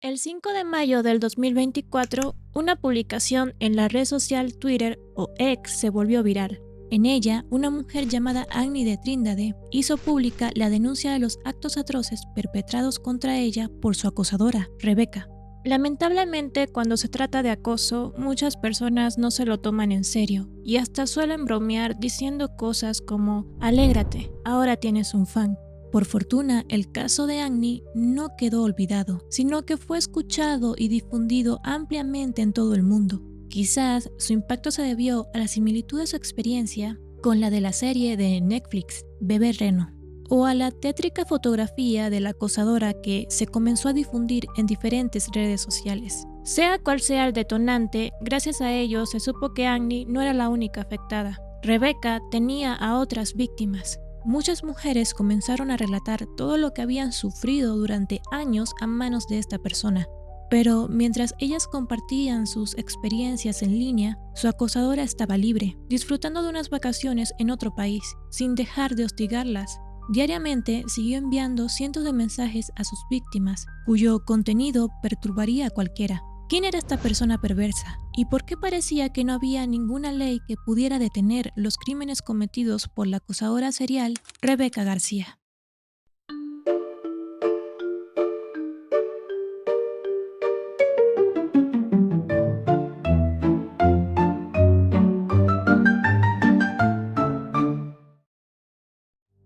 El 5 de mayo del 2024, una publicación en la red social Twitter o X se volvió viral. En ella, una mujer llamada Agni de Trindade hizo pública la denuncia de los actos atroces perpetrados contra ella por su acosadora, Rebeca. Lamentablemente, cuando se trata de acoso, muchas personas no se lo toman en serio y hasta suelen bromear diciendo cosas como «Alégrate, ahora tienes un fan». Por fortuna, el caso de Agni no quedó olvidado, sino que fue escuchado y difundido ampliamente en todo el mundo. Quizás su impacto se debió a la similitud de su experiencia con la de la serie de Netflix, Bebé Reno, o a la tétrica fotografía de la acosadora que se comenzó a difundir en diferentes redes sociales. Sea cual sea el detonante, gracias a ello se supo que Agni no era la única afectada. Rebeca tenía a otras víctimas. Muchas mujeres comenzaron a relatar todo lo que habían sufrido durante años a manos de esta persona. Pero mientras ellas compartían sus experiencias en línea, su acosadora estaba libre, disfrutando de unas vacaciones en otro país, sin dejar de hostigarlas. Diariamente siguió enviando cientos de mensajes a sus víctimas, cuyo contenido perturbaría a cualquiera. ¿Quién era esta persona perversa? ¿Y por qué parecía que no había ninguna ley que pudiera detener los crímenes cometidos por la acosadora serial Rebeca García?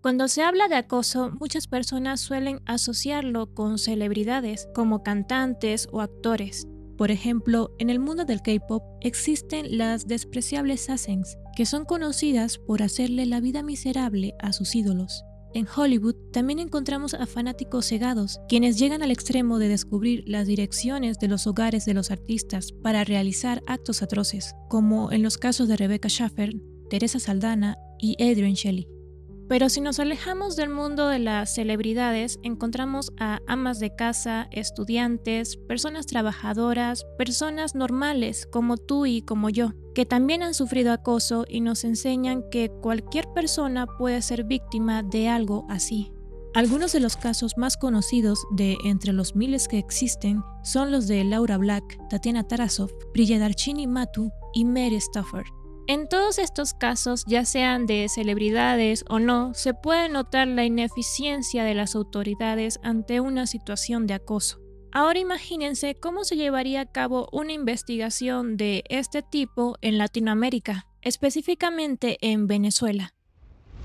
Cuando se habla de acoso, muchas personas suelen asociarlo con celebridades como cantantes o actores. Por ejemplo, en el mundo del K-pop existen las despreciables Sasaengs, que son conocidas por hacerle la vida miserable a sus ídolos. En Hollywood también encontramos a fanáticos cegados, quienes llegan al extremo de descubrir las direcciones de los hogares de los artistas para realizar actos atroces, como en los casos de Rebecca Schaffer, Teresa Saldana y Adrienne Shelly. Pero si nos alejamos del mundo de las celebridades, encontramos a amas de casa, estudiantes, personas trabajadoras, personas normales como tú y como yo, que también han sufrido acoso y nos enseñan que cualquier persona puede ser víctima de algo así. Algunos de los casos más conocidos de entre los miles que existen son los de Laura Black, Tatiana Tarasov, Priyadarshini Mattu y Mary Stafford. En todos estos casos, ya sean de celebridades o no, se puede notar la ineficiencia de las autoridades ante una situación de acoso. Ahora imagínense cómo se llevaría a cabo una investigación de este tipo en Latinoamérica, específicamente en Venezuela.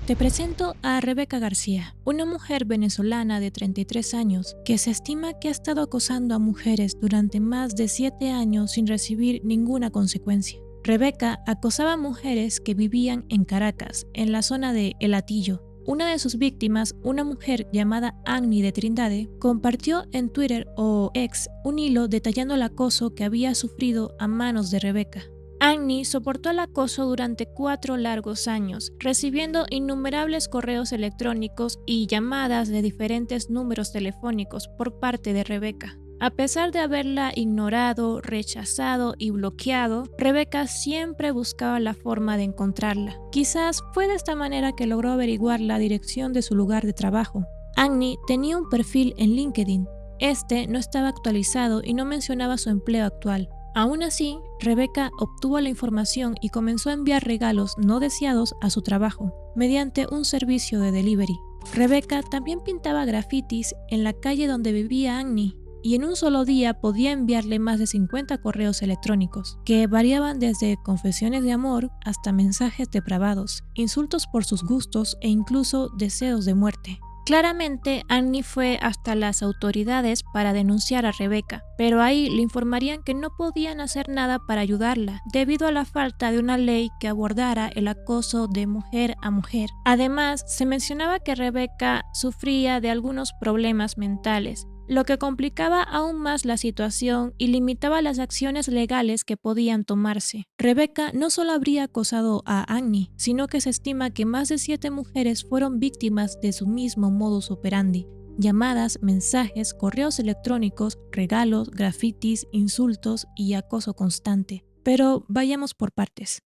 Te presento a Rebeca García, una mujer venezolana de 33 años que se estima que ha estado acosando a mujeres durante más de 7 años sin recibir ninguna consecuencia. Rebeca acosaba a mujeres que vivían en Caracas, en la zona de El Hatillo. Una de sus víctimas, una mujer llamada Agni de Trindade, compartió en Twitter o X un hilo detallando el acoso que había sufrido a manos de Rebeca. Agni soportó el acoso durante 4 largos años, recibiendo innumerables correos electrónicos y llamadas de diferentes números telefónicos por parte de Rebeca. A pesar de haberla ignorado, rechazado y bloqueado, Rebeca siempre buscaba la forma de encontrarla. Quizás fue de esta manera que logró averiguar la dirección de su lugar de trabajo. Agni tenía un perfil en LinkedIn. Este no estaba actualizado y no mencionaba su empleo actual. Aún así, Rebeca obtuvo la información y comenzó a enviar regalos no deseados a su trabajo, mediante un servicio de delivery. Rebeca también pintaba grafitis en la calle donde vivía Agni, y en un solo día podía enviarle más de 50 correos electrónicos, que variaban desde confesiones de amor hasta mensajes depravados, insultos por sus gustos e incluso deseos de muerte. Claramente, Agni fue hasta las autoridades para denunciar a Rebeca, pero ahí le informarían que no podían hacer nada para ayudarla, debido a la falta de una ley que abordara el acoso de mujer a mujer. Además, se mencionaba que Rebeca sufría de algunos problemas mentales, lo que complicaba aún más la situación y limitaba las acciones legales que podían tomarse. Rebeca no solo habría acosado a Agni, sino que se estima que más de 7 mujeres fueron víctimas de su mismo modus operandi. Llamadas, mensajes, correos electrónicos, regalos, grafitis, insultos y acoso constante. Pero vayamos por partes.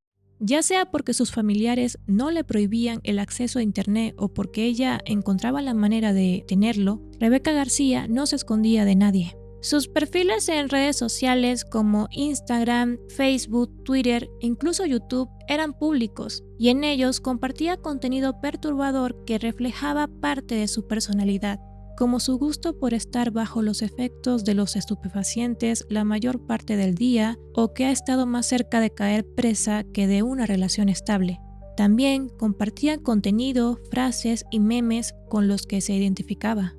Ya sea porque sus familiares no le prohibían el acceso a internet o porque ella encontraba la manera de tenerlo, Rebeca García no se escondía de nadie. Sus perfiles en redes sociales como Instagram, Facebook, Twitter e incluso YouTube eran públicos y en ellos compartía contenido perturbador que reflejaba parte de su personalidad, como su gusto por estar bajo los efectos de los estupefacientes la mayor parte del día o que ha estado más cerca de caer presa que de una relación estable. También compartía contenido, frases y memes con los que se identificaba.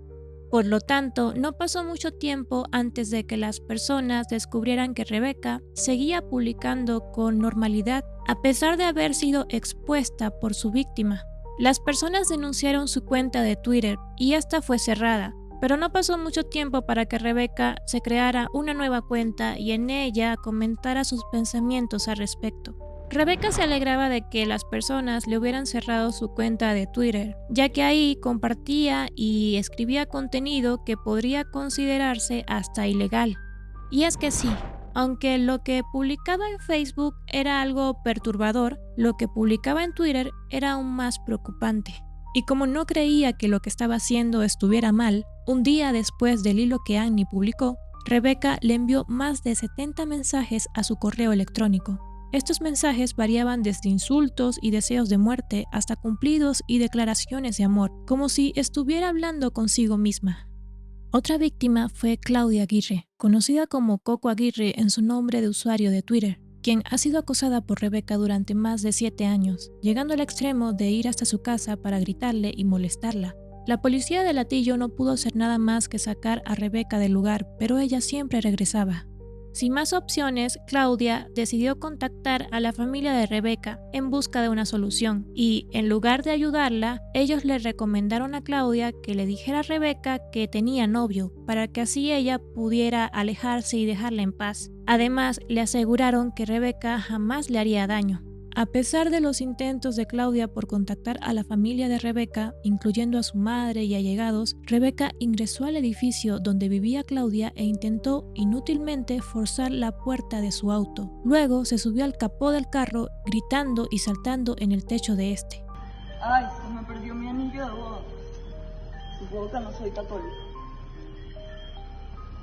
Por lo tanto, no pasó mucho tiempo antes de que las personas descubrieran que Rebecca seguía publicando con normalidad a pesar de haber sido expuesta por su víctima. Las personas denunciaron su cuenta de Twitter y esta fue cerrada, pero no pasó mucho tiempo para que Rebecca se creara una nueva cuenta y en ella comentara sus pensamientos al respecto. Rebecca se alegraba de que las personas le hubieran cerrado su cuenta de Twitter, ya que ahí compartía y escribía contenido que podría considerarse hasta ilegal. Y es que sí, aunque lo que publicaba en Facebook era algo perturbador, lo que publicaba en Twitter era aún más preocupante. Y como no creía que lo que estaba haciendo estuviera mal, un día después del hilo que Annie publicó, Rebecca le envió más de 70 mensajes a su correo electrónico. Estos mensajes variaban desde insultos y deseos de muerte hasta cumplidos y declaraciones de amor, como si estuviera hablando consigo misma. Otra víctima fue Claudia Aguirre, conocida como Coco Aguirre en su nombre de usuario de Twitter, quien ha sido acosada por Rebecca durante más de 7 años, llegando al extremo de ir hasta su casa para gritarle y molestarla. La policía de Latillo no pudo hacer nada más que sacar a Rebecca del lugar, pero ella siempre regresaba. Sin más opciones, Claudia decidió contactar a la familia de Rebecca en busca de una solución y, en lugar de ayudarla, ellos le recomendaron a Claudia que le dijera a Rebecca que tenía novio, para que así ella pudiera alejarse y dejarla en paz. Además, le aseguraron que Rebecca jamás le haría daño. A pesar de los intentos de Claudia por contactar a la familia de Rebecca, incluyendo a su madre y allegados, Rebecca ingresó al edificio donde vivía Claudia e intentó inútilmente forzar la puerta de su auto. Luego se subió al capó del carro, gritando y saltando en el techo de este. Ay, se me perdió mi anillo de boda. Supongo que no soy católica.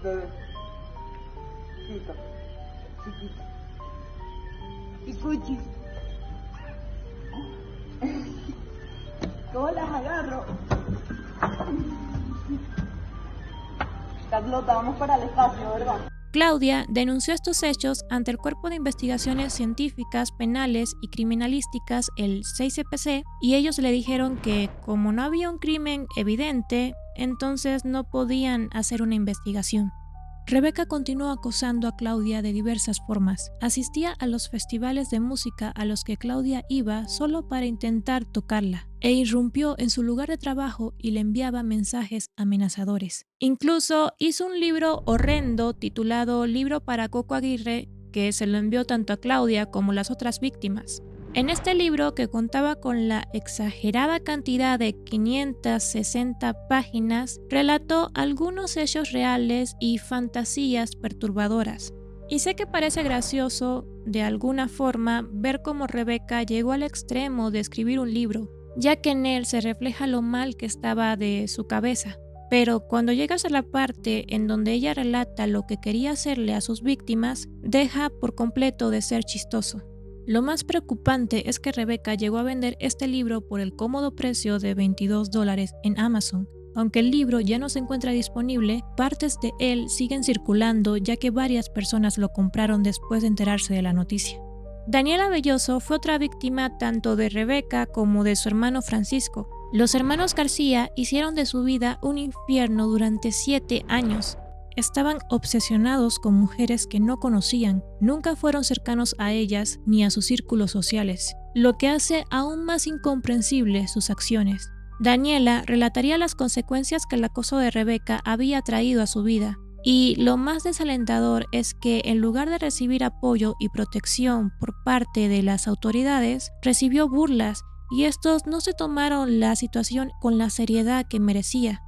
Bebé. Chiquita. Picuchi. ¿Cómo las agarro? Carlota, vamos para el espacio, ¿verdad? Claudia denunció estos hechos ante el Cuerpo de Investigaciones Científicas, Penales y Criminalísticas, el 6CPC, y ellos le dijeron que como no había un crimen evidente, entonces no podían hacer una investigación. Rebecca continuó acosando a Claudia de diversas formas. Asistía a los festivales de música a los que Claudia iba solo para intentar tocarla, e irrumpió en su lugar de trabajo y le enviaba mensajes amenazadores. Incluso hizo un libro horrendo titulado Libro para Coco Aguirre, que se lo envió tanto a Claudia como a las otras víctimas. En este libro, que contaba con la exagerada cantidad de 560 páginas, relató algunos hechos reales y fantasías perturbadoras. Y sé que parece gracioso, de alguna forma, ver cómo Rebecca llegó al extremo de escribir un libro, ya que en él se refleja lo mal que estaba de su cabeza. Pero cuando llegas a la parte en donde ella relata lo que quería hacerle a sus víctimas, deja por completo de ser chistoso. Lo más preocupante es que Rebecca llegó a vender este libro por el cómodo precio de $22 en Amazon. Aunque el libro ya no se encuentra disponible, partes de él siguen circulando ya que varias personas lo compraron después de enterarse de la noticia. Daniela Belloso fue otra víctima tanto de Rebecca como de su hermano Francisco. Los hermanos García hicieron de su vida un infierno durante 7 años. Estaban obsesionados con mujeres que no conocían, nunca fueron cercanos a ellas ni a sus círculos sociales, lo que hace aún más incomprensible sus acciones. Daniela relataría las consecuencias que el acoso de Rebecca había traído a su vida, y lo más desalentador es que en lugar de recibir apoyo y protección por parte de las autoridades, recibió burlas y estos no se tomaron la situación con la seriedad que merecía.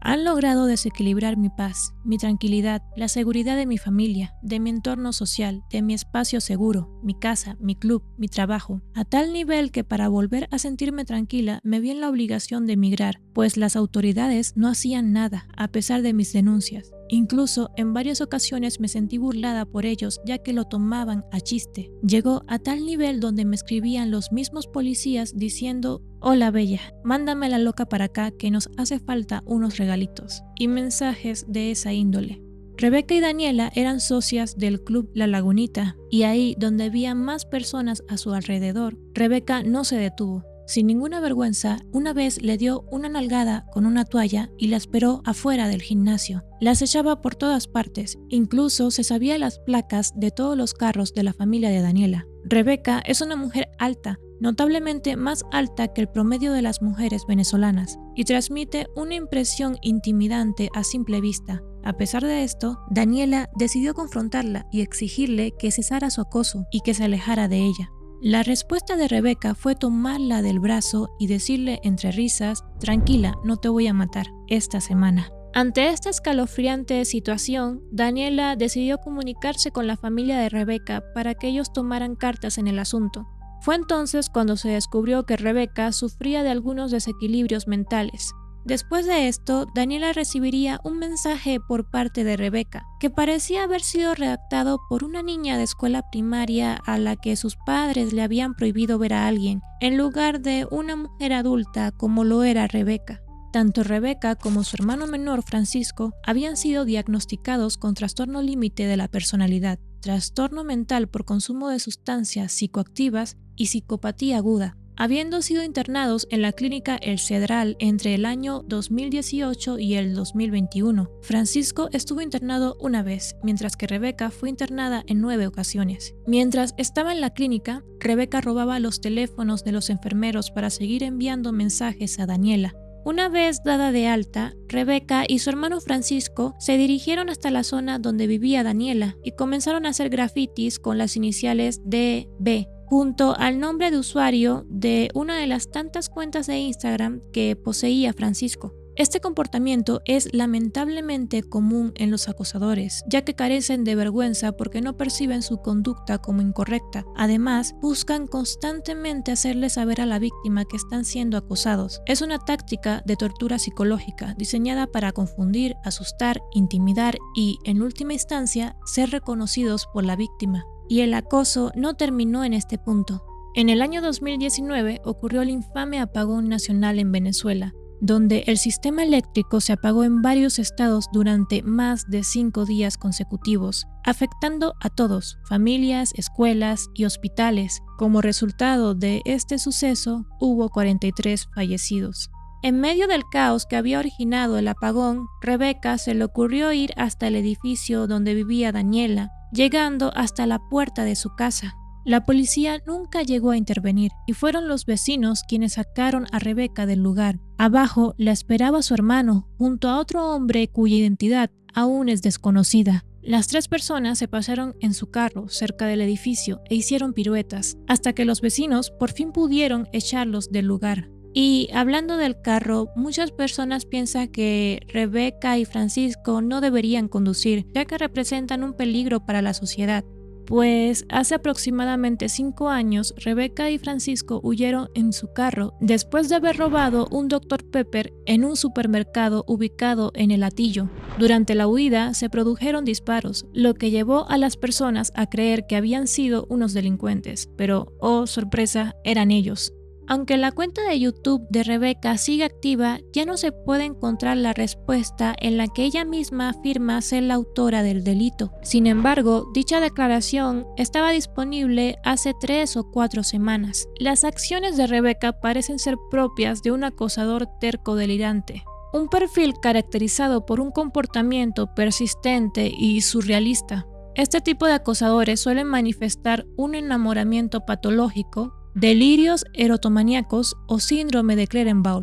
Han logrado desequilibrar mi paz, mi tranquilidad, la seguridad de mi familia, de mi entorno social, de mi espacio seguro, mi casa, mi club, mi trabajo, a tal nivel que para volver a sentirme tranquila me vi en la obligación de emigrar, pues las autoridades no hacían nada a pesar de mis denuncias. Incluso en varias ocasiones me sentí burlada por ellos ya que lo tomaban a chiste. Llegó a tal nivel donde me escribían los mismos policías diciendo: "Hola bella, mándame la loca para acá que nos hace falta unos regalitos", y mensajes de esa índole. Rebeca y Daniela eran socias del club La Lagunita, y ahí donde había más personas a su alrededor, Rebeca no se detuvo. Sin ninguna vergüenza, una vez le dio una nalgada con una toalla y la esperó afuera del gimnasio. Las echaba por todas partes, incluso se sabía las placas de todos los carros de la familia de Daniela. Rebeca es una mujer alta, notablemente más alta que el promedio de las mujeres venezolanas, y transmite una impresión intimidante a simple vista. A pesar de esto, Daniela decidió confrontarla y exigirle que cesara su acoso y que se alejara de ella. La respuesta de Rebeca fue tomarla del brazo y decirle entre risas: "Tranquila, no te voy a matar esta semana". Ante esta escalofriante situación, Daniela decidió comunicarse con la familia de Rebeca para que ellos tomaran cartas en el asunto. Fue entonces cuando se descubrió que Rebeca sufría de algunos desequilibrios mentales. Después de esto, Daniela recibiría un mensaje por parte de Rebeca, que parecía haber sido redactado por una niña de escuela primaria a la que sus padres le habían prohibido ver a alguien, en lugar de una mujer adulta como lo era Rebeca. Tanto Rebeca como su hermano menor Francisco habían sido diagnosticados con trastorno límite de la personalidad, trastorno mental por consumo de sustancias psicoactivas y psicopatía aguda, habiendo sido internados en la clínica El Cedral entre el año 2018 y el 2021. Francisco estuvo internado una vez, mientras que Rebeca fue internada en 9 ocasiones. Mientras estaba en la clínica, Rebeca robaba los teléfonos de los enfermeros para seguir enviando mensajes a Daniela. Una vez dada de alta, Rebeca y su hermano Francisco se dirigieron hasta la zona donde vivía Daniela y comenzaron a hacer grafitis con las iniciales DB junto al nombre de usuario de una de las tantas cuentas de Instagram que poseía Francisco. Este comportamiento es lamentablemente común en los acosadores, ya que carecen de vergüenza porque no perciben su conducta como incorrecta. Además, buscan constantemente hacerle saber a la víctima que están siendo acosados. Es una táctica de tortura psicológica diseñada para confundir, asustar, intimidar y, en última instancia, ser reconocidos por la víctima. Y el acoso no terminó en este punto. En el año 2019 ocurrió el infame apagón nacional en Venezuela, donde el sistema eléctrico se apagó en varios estados durante más de 5 días consecutivos, afectando a todos, familias, escuelas y hospitales. Como resultado de este suceso, hubo 43 fallecidos. En medio del caos que había originado el apagón, Rebeca se le ocurrió ir hasta el edificio donde vivía Daniela, llegando hasta la puerta de su casa. La policía nunca llegó a intervenir y fueron los vecinos quienes sacaron a Rebeca del lugar. Abajo la esperaba su hermano, junto a otro hombre cuya identidad aún es desconocida. Las 3 personas se pasaron en su carro cerca del edificio e hicieron piruetas, hasta que los vecinos por fin pudieron echarlos del lugar. Y hablando del carro, muchas personas piensan que Rebeca y Francisco no deberían conducir, ya que representan un peligro para la sociedad. Pues hace aproximadamente 5 años, Rebeca y Francisco huyeron en su carro después de haber robado un Dr. Pepper en un supermercado ubicado en El Hatillo. Durante la huida se produjeron disparos, lo que llevó a las personas a creer que habían sido unos delincuentes, pero, oh sorpresa, eran ellos. Aunque la cuenta de YouTube de Rebeca sigue activa, ya no se puede encontrar la respuesta en la que ella misma afirma ser la autora del delito. Sin embargo, dicha declaración estaba disponible hace 3 o 4 semanas. Las acciones de Rebeca parecen ser propias de un acosador terco delirante. Un perfil caracterizado por un comportamiento persistente y surrealista. Este tipo de acosadores suelen manifestar un enamoramiento patológico, delirios erotomaníacos o síndrome de Clerenbaugh.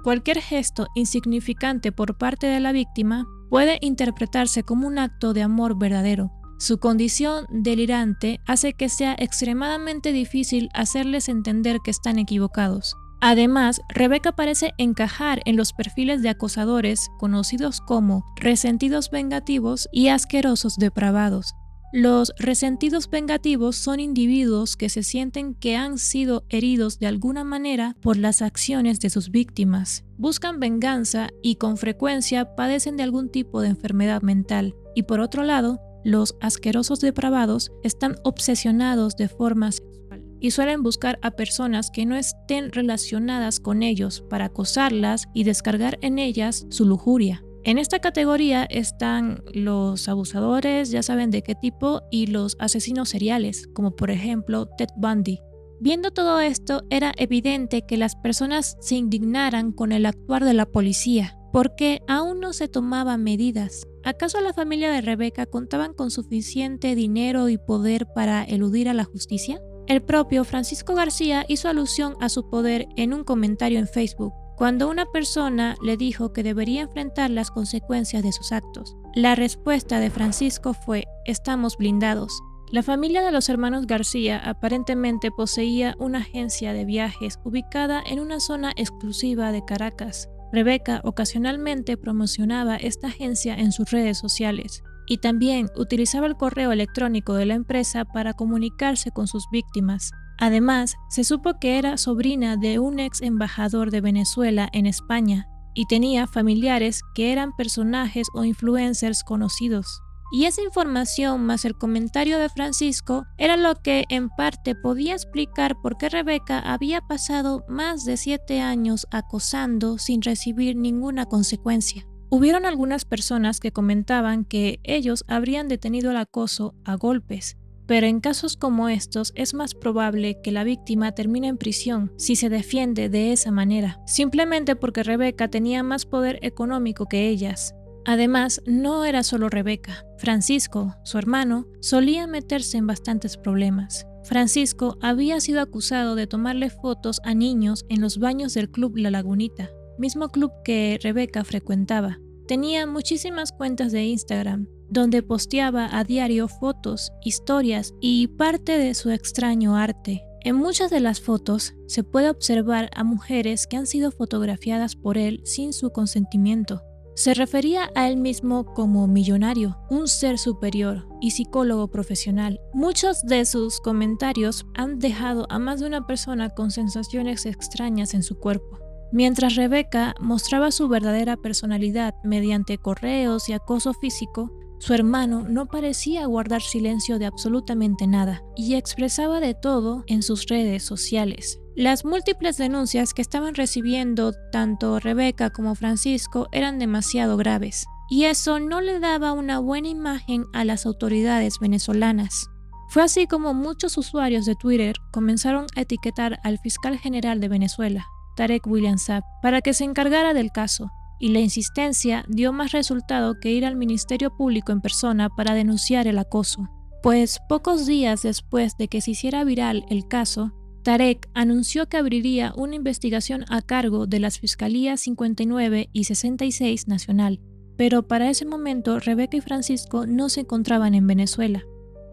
Cualquier gesto insignificante por parte de la víctima puede interpretarse como un acto de amor verdadero. Su condición delirante hace que sea extremadamente difícil hacerles entender que están equivocados. Además, Rebeca parece encajar en los perfiles de acosadores conocidos como resentidos vengativos y asquerosos depravados. Los resentidos vengativos son individuos que se sienten que han sido heridos de alguna manera por las acciones de sus víctimas. Buscan venganza y con frecuencia padecen de algún tipo de enfermedad mental. Y por otro lado, los asquerosos depravados están obsesionados de forma sexual y suelen buscar a personas que no estén relacionadas con ellos para acosarlas y descargar en ellas su lujuria. En esta categoría están los abusadores, ya saben de qué tipo, y los asesinos seriales, como por ejemplo Ted Bundy. Viendo todo esto, era evidente que las personas se indignaran con el actuar de la policía, porque aún no se tomaban medidas. ¿Acaso la familia de Rebecca contaban con suficiente dinero y poder para eludir a la justicia? El propio Francisco García hizo alusión a su poder en un comentario en Facebook, cuando una persona le dijo que debería enfrentar las consecuencias de sus actos. La respuesta de Francisco fue: estamos blindados. La familia de los hermanos García aparentemente poseía una agencia de viajes ubicada en una zona exclusiva de Caracas. Rebecca ocasionalmente promocionaba esta agencia en sus redes sociales y también utilizaba el correo electrónico de la empresa para comunicarse con sus víctimas. Además, se supo que era sobrina de un ex embajador de Venezuela en España y tenía familiares que eran personajes o influencers conocidos. Y esa información más el comentario de Francisco era lo que en parte podía explicar por qué Rebecca había pasado más de 7 años acosando sin recibir ninguna consecuencia. Hubieron algunas personas que comentaban que ellos habrían detenido el acoso a golpes, pero en casos como estos es más probable que la víctima termine en prisión si se defiende de esa manera, simplemente porque Rebecca tenía más poder económico que ellas. Además, no era solo Rebecca. Francisco, su hermano, solía meterse en bastantes problemas. Francisco había sido acusado de tomarle fotos a niños en los baños del club La Lagunita, mismo club que Rebecca frecuentaba. Tenía muchísimas cuentas de Instagram, donde posteaba a diario fotos, historias y parte de su extraño arte. En muchas de las fotos se puede observar a mujeres que han sido fotografiadas por él sin su consentimiento. Se refería a él mismo como millonario, un ser superior y psicólogo profesional. Muchos de sus comentarios han dejado a más de una persona con sensaciones extrañas en su cuerpo. Mientras Rebecca mostraba su verdadera personalidad mediante correos y acoso físico, su hermano no parecía guardar silencio de absolutamente nada y expresaba de todo en sus redes sociales. Las múltiples denuncias que estaban recibiendo tanto Rebecca como Francisco eran demasiado graves, y eso no le daba una buena imagen a las autoridades venezolanas. Fue así como muchos usuarios de Twitter comenzaron a etiquetar al fiscal general de Venezuela, Tarek William Saab, para que se encargara del caso, y la insistencia dio más resultado que ir al Ministerio Público en persona para denunciar el acoso. Pues pocos días después de que se hiciera viral el caso, Tarek anunció que abriría una investigación a cargo de las Fiscalías 59 y 66 Nacional, pero para ese momento Rebecca y Francisco no se encontraban en Venezuela,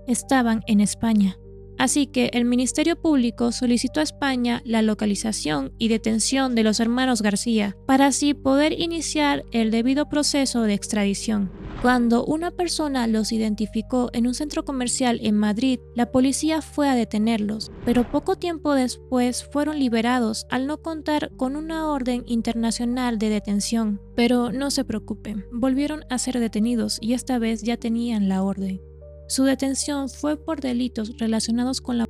estaban en España. Así que el Ministerio Público solicitó a España la localización y detención de los hermanos García para así poder iniciar el debido proceso de extradición. Cuando una persona los identificó en un centro comercial en Madrid, la policía fue a detenerlos, pero poco tiempo después fueron liberados al no contar con una orden internacional de detención. Pero no se preocupen, volvieron a ser detenidos y esta vez ya tenían la orden. Su detención fue por delitos relacionados con la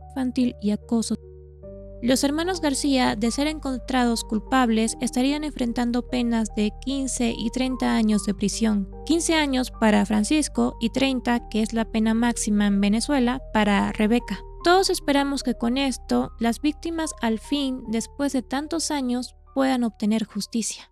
infantil y acoso. Los hermanos García, de ser encontrados culpables, estarían enfrentando penas de 15 y 30 años de prisión. 15 años para Francisco y 30, que es la pena máxima en Venezuela, para Rebecca. Todos esperamos que con esto, las víctimas al fin, después de tantos años, puedan obtener justicia.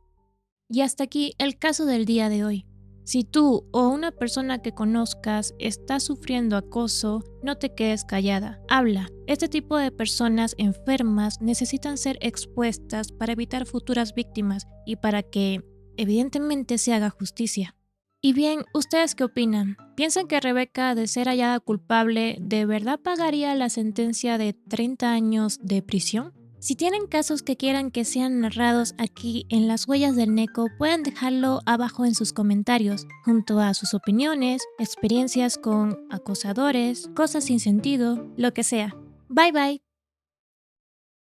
Y hasta aquí el caso del día de hoy. Si tú o una persona que conozcas está sufriendo acoso, no te quedes callada, habla. Este tipo de personas enfermas necesitan ser expuestas para evitar futuras víctimas y para que, evidentemente, se haga justicia. Y bien, ¿ustedes qué opinan? ¿Piensan que Rebecca, de ser hallada culpable, de verdad pagaría la sentencia de 30 años de prisión? Si tienen casos que quieran que sean narrados aquí en Las Huellas del Neko, pueden dejarlo abajo en sus comentarios, junto a sus opiniones, experiencias con acosadores, cosas sin sentido, lo que sea. Bye bye.